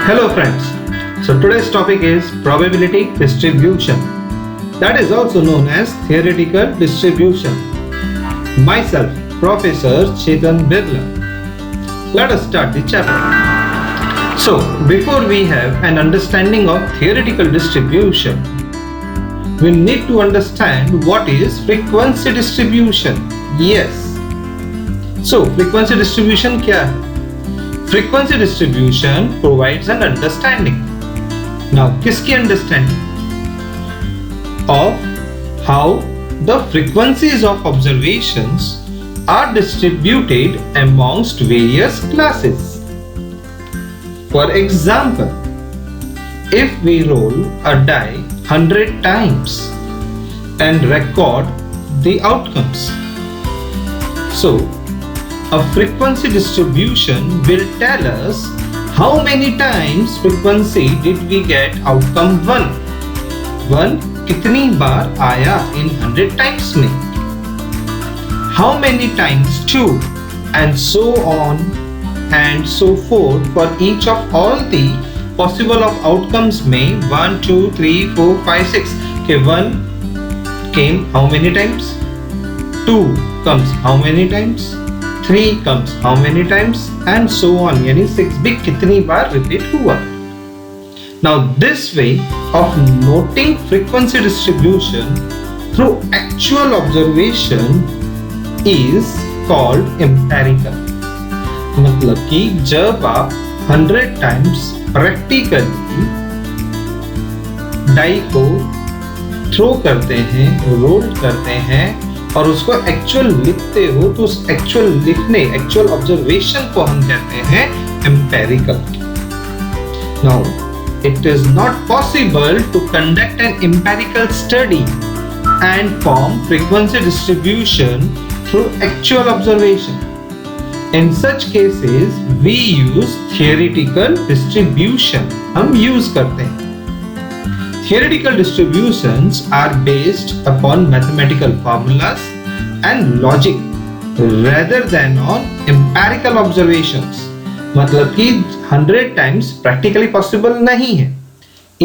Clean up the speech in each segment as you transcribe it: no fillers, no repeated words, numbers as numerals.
Hello friends. So today's topic is probability distribution. That is also known as theoretical distribution. Myself, Professor Chetan Birla. Let us start the chapter. So before we have an understanding of theoretical distribution, we need to understand what is frequency distribution. Yes. So frequency distribution क्या है? Frequency distribution provides an understanding. Now, किसकी understanding? Of how the frequencies of observations are distributed amongst various classes. For example, if we roll a die 100 times and record the outcomes. So, a frequency distribution will tell us how many times frequency did we get outcome 1. 1 कितनी बार आया in 100 times में. How many times 2 and so on and so forth for each of all the possible of outcomes में 1, 2, 3, 4, 5, 6 के 1 came how many times? 2 comes how many times? 3 comes how many times and so on यानी 6 भी कितनी बार repeat हुआ. Now this way of noting frequency distribution through actual observation is called empirical. मतलब कि जब आप 100 times practically डाई को throw करते हैं, रोल करते हैं और उसको एक्चुअल लिखते हो तो उस एक्चुअल ऑब्जर्वेशन को हम कहते हैं empirical. Now it is not possible to conduct an empirical study and form frequency distribution through actual observation. In such cases we use theoretical distribution. हम यूज करते हैं. Theoretical distributions are based upon mathematical formulas and logic rather than on empirical observations. मतलब कि 100 times practically possible नहीं है,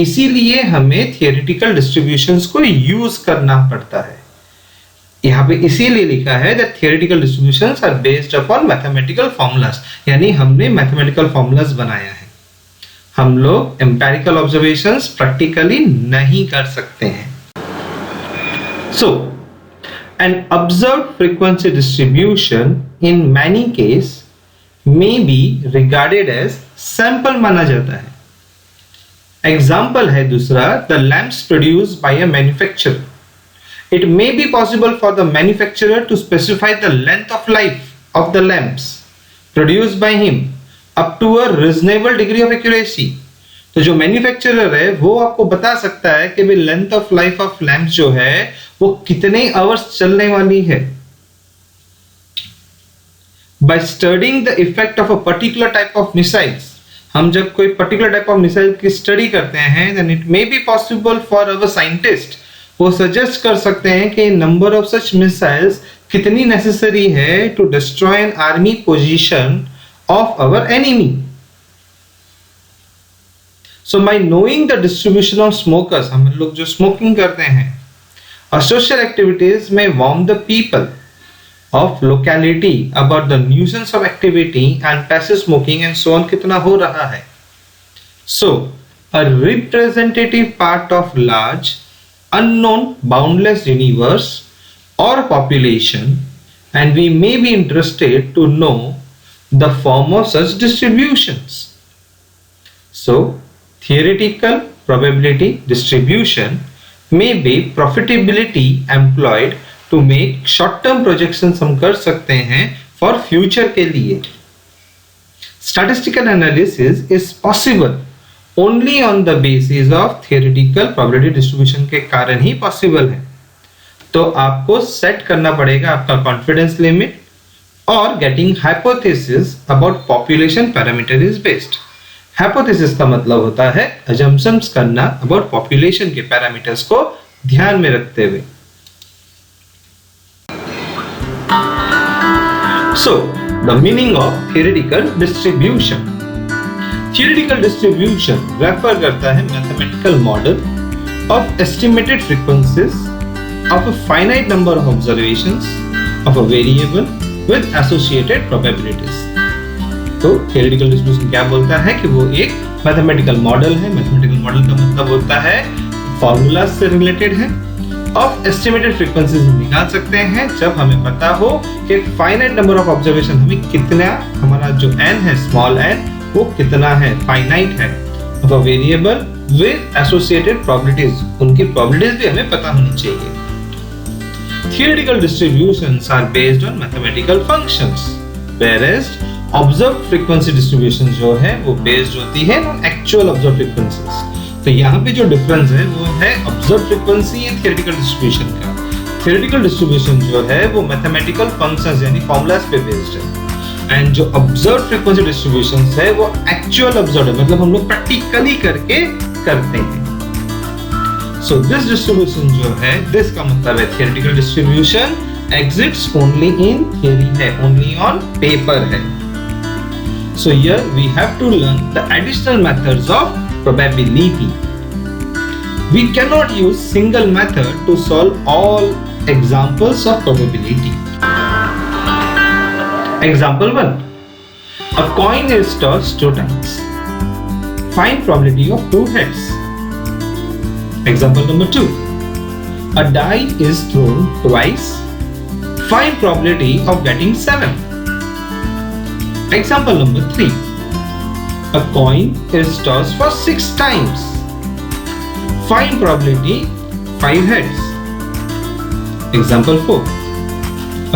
इसीलिए हमें theoretical distributions को use करना पड़ता है. यहाँ पे इसीलिए लिखा है that theoretical distributions are based upon mathematical formulas, यानी हमने mathematical formulas बनाया है. हम लोग एम्पेरिकल ऑब्जर्वेशंस प्रैक्टिकली नहीं कर सकते हैं. So an observed frequency distribution in many case may be regarded as sample माना जाता है. एग्जाम्पल है दूसरा, the lamps produced by a manufacturer. It may be possible for the manufacturer to specify the length of life of the lamps produced by him up to a reasonable degree of accuracy. तो जो manufacturer है वो आपको बता सकता है कि भाई length of life of lamp जो है वो कितने आवर्स चलने वाली है. By studying the effect of a particular type of missiles, हम जब कोई पर्टिकुलर टाइप ऑफ मिसाइल की स्टडी करते हैं then it may be possible for our scientist, वो सजेस्ट कर सकते हैं कि नंबर ऑफ सच मिसाइल्स कितनी नेसेसरी है to destroy an army position of our enemy. So by knowing the distribution of smokers, हम लोग जो स्मोकिंग करते हैं, social activities may warn the people of locality about the nuisance of activity and passive smoking and so on कितना हो रहा है. So a representative part of large unknown boundless universe or population, and we may be interested to know the form of such distributions. So theoretical probability distribution may be profitability employed to make short term projections हम कर सकते हैं for future के लिए. Statistical analysis is possible only on the basis of theoretical probability distribution के कारण ही possible है. तो आपको सेट करना पड़ेगा आपका कॉन्फिडेंस लिमिट और getting hypothesis about population parameter is based. Hypothesis का मतलब होता है अजम्पशंस करना अबाउट पॉपुलेशन के पैरामीटर्स को ध्यान में रखते हुए. So the meaning of theoretical distribution. Theoretical distribution refer करता है mathematical model of estimated frequencies of a finite number of observations of a variable with associated probabilities. तो theoretical distribution क्या बोलता है कि वो एक मैथमेटिकल मॉडल है. मैथमेटिकल मॉडल का मतलब होता है फॉर्मूला से रिलेटेड है. ऑफ एस्टिमेटेड फ्रीक्वेंसीज निकाल सकते हैं जब हमें पता हो कि फाइनाइट नंबर ऑफ ऑब्जर्वेशन हमें कितना, हमारा जो n है स्मॉल n वो कितना है, फाइनाइट है, of a variable with associated probabilities, उनकी प्रोबेबिलिटीज भी हमें पता होनी चाहिए. Theoretical distributions are based on mathematical functions, whereas observed frequency distribution जो है वो based होती है on actual observed frequencies. तो यहाँ पे जो डिफरेंस है वो है observed frequency या theoretical distribution का. Theoretical distribution जो है वो mathematical functions यानी formulas पे based है, and जो observed frequency distributions है वो actual observed है, मतलब हम लोग practically करके करते हैं. So this distribution जो है, this का मतलब है theoretical distribution exists only in theory है, only on paper है. So here we have to learn the additional methods of probability. We cannot use single method to solve all examples of probability. Example 1. A coin is tossed 2 times. Find probability of 2 heads. Example number 2. A die is thrown twice. Find probability of getting 7. Example number 3. A coin is tossed for 6 times. Find probability 5 heads. Example 4.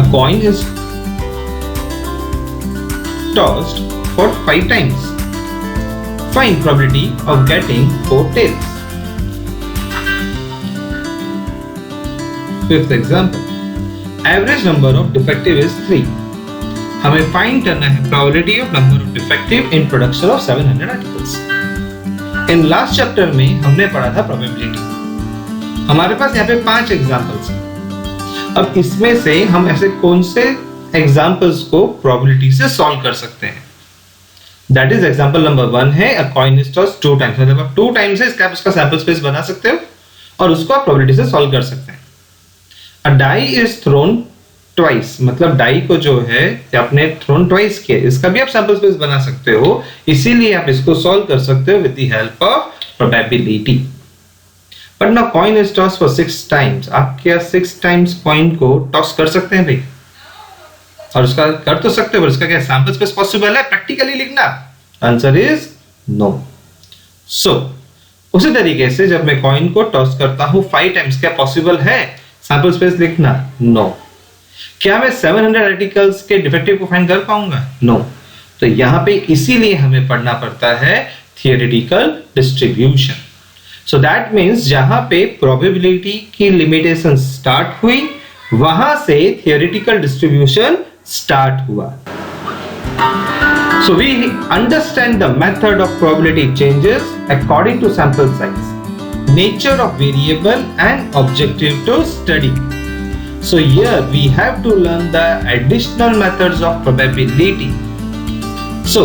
A coin is tossed for 5 times. Find probability of getting 4 tails. Fifth example. Average number of defective is 3. हमें find करना है probability of number of defective in production of 700 articles. In last chapter में हमने पढ़ा था probability. हमारे पास यहाँ पे 5 examples हैं. अब इसमें से हम ऐसे कौन से examples को probability से solve कर सकते हैं? That is example number 1 है a coin is tossed 2 times. मतलब आप 2 times है इसका आप उसका sample space बना सकते हो और उसको आप probability से solve कर सकते हैं. A die is thrown twice, मतलब डाई को जो है आपने thrown twice किया, इसका भी आप sample space बना सकते हो, इसीलिए आप इसको solve कर सकते हो with the help of probability. But now coin is tossed for 6 times. आप क्या 6 times coin को toss कर सकते हैं भाई? और उसका कर तो सकते हो, पर उसका क्या sample space possible है practically लिखना? Answer is no. So उसी तरीके से जब मैं coin को toss करता हूँ 5 times, क्या possible है सैंपल स्पेस लिखना? नो. क्या मैं 700 आर्टिकल्स के डिफेक्टिव को फाइंड कर पाऊंगा? नो. तो यहाँ पे इसीलिए हमें पढ़ना पड़ता है theoretical distribution. So that means जहां पे प्रोबेबिलिटी की लिमिटेशन स्टार्ट हुई वहां से थियोरेटिकल डिस्ट्रीब्यूशन स्टार्ट हुआ. So we understand the method of probability changes according to sample size, nature of variable and objective to study. So here we have to learn the additional methods of probability. So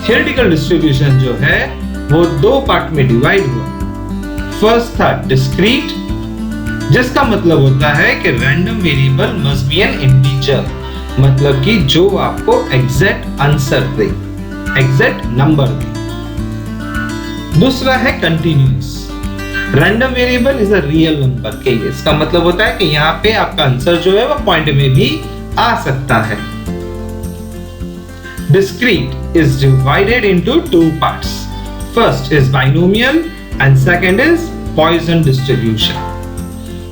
theoretical distribution जो है वो 2 part में divide हुआ. First था discrete, जिसका मतलब होता है कि random variable must be an integer, मतलब कि जो आपको exact आंसर दे, exact नंबर दे. दूसरा है continuous. Random variable is a real number के, इसका मतलब होता है कि यहाँ पे आपका आंसर जो है वो पॉइंट में भी आ सकता है. Discrete is divided into 2 parts. First is binomial and second is Poisson distribution.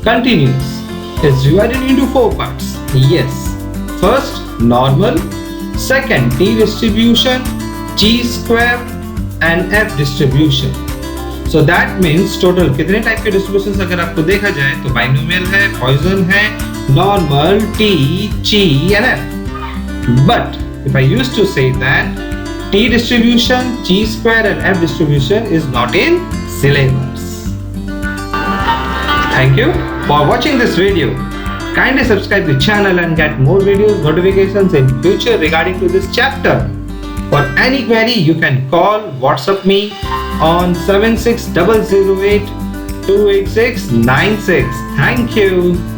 Continuous is divided into 4 parts. Yes, first normal, second T distribution, chi square and F distribution. So that means total कितने type के distributions अगर आपको देखा जाए तो binomial है, Poisson है, normal, T, chi and F. But if I used to say that T distribution, chi square and F distribution is not in syllabus. Thank you for watching this video. Kindly subscribe the channel and get more videos notifications in future regarding to this chapter. For any query, you can call WhatsApp me on 76008 28696. Thank you.